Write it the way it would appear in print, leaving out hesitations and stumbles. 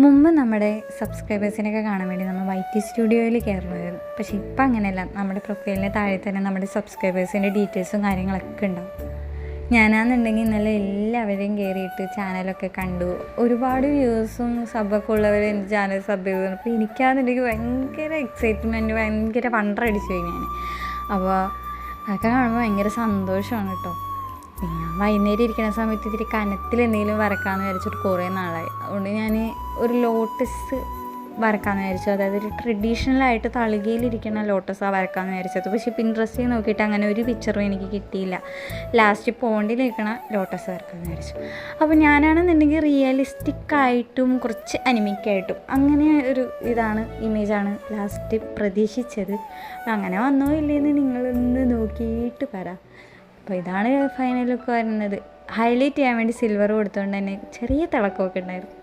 മുമ്പ് നമ്മുടെ സബ്സ്ക്രൈബേഴ്സിനൊക്കെ കാണാൻ വേണ്ടി നമ്മൾ വൈറ്റി സ്റ്റുഡിയോയിൽ കയറുമായിരുന്നു. പക്ഷേ ഇപ്പം അങ്ങനെയല്ല. നമ്മുടെ പ്രൊഫൈലിന് താഴെ തന്നെ നമ്മുടെ സബ്സ്ക്രൈബേഴ്സിൻ്റെ ഡീറ്റെയിൽസും കാര്യങ്ങളൊക്കെ ഉണ്ടാവും. ഞാനാണെന്നുണ്ടെങ്കിൽ ഇന്നലെ എല്ലാവരെയും കയറിയിട്ട് ചാനലൊക്കെ കണ്ടു. ഒരുപാട് വ്യൂസും സബ്ബൊക്കെ ഉള്ളവർ എൻ്റെ ചാനൽ സബ് ചെയ്തു. അപ്പോൾ എനിക്കാണെന്നുണ്ടെങ്കിൽ ഭയങ്കര എക്സൈറ്റ്മെൻറ്റ്, ഭയങ്കര വണ്ടറടിച്ചു പോയി ഞാൻ. അപ്പോൾ അതൊക്കെ കാണുമ്പോൾ ഭയങ്കര സന്തോഷമാണ് കേട്ടോ. പിന്നെ വൈകുന്നേരം ഇരിക്കുന്ന സമയത്ത് ഇത്തിരി കനത്തിൽ എന്തെങ്കിലും വരക്കാമെന്ന് വിചാരിച്ചിട്ട് കുറേ നാളായി. അതുകൊണ്ട് ഞാൻ ഒരു ലോട്ടസ് വരക്കാമെന്ന് വിചാരിച്ചു. അതായത് ഒരു ട്രഡീഷണലായിട്ട് തളികയിലിരിക്കുന്ന ലോട്ടസാണ് വരക്കാമെന്ന് വിചാരിച്ചത്. പക്ഷേ പിൻട്രസ്റ്റിൽ നോക്കിയിട്ട് അങ്ങനെ ഒരു പിക്ചറും എനിക്ക് കിട്ടിയില്ല. ലാസ്റ്റ് പോണ്ടിലിരിക്കണ ലോട്ടസ് വരക്കാമെന്ന് വിചാരിച്ചു. അപ്പോൾ ഞാനാണെന്നുണ്ടെങ്കിൽ റിയലിസ്റ്റിക്കായിട്ടും കുറച്ച് അനിമിക്കായിട്ടും അങ്ങനെ ഒരു ഇമേജാണ് ലാസ്റ്റ് പ്രതീക്ഷിച്ചത്. അങ്ങനെ വന്നോ ഇല്ലേന്ന് നിങ്ങളൊന്ന് നോക്കിയിട്ട് പറ. അപ്പോൾ ഇതാണ് ഫൈനൽ ലുക്ക് വരുന്നത്. ഹൈലൈറ്റ് ചെയ്യാൻ വേണ്ടി സിൽവർ കൊടുത്തുകൊണ്ട് തന്നെ ചെറിയ തിളക്കമൊക്കെ ഉണ്ടായിരുന്നു.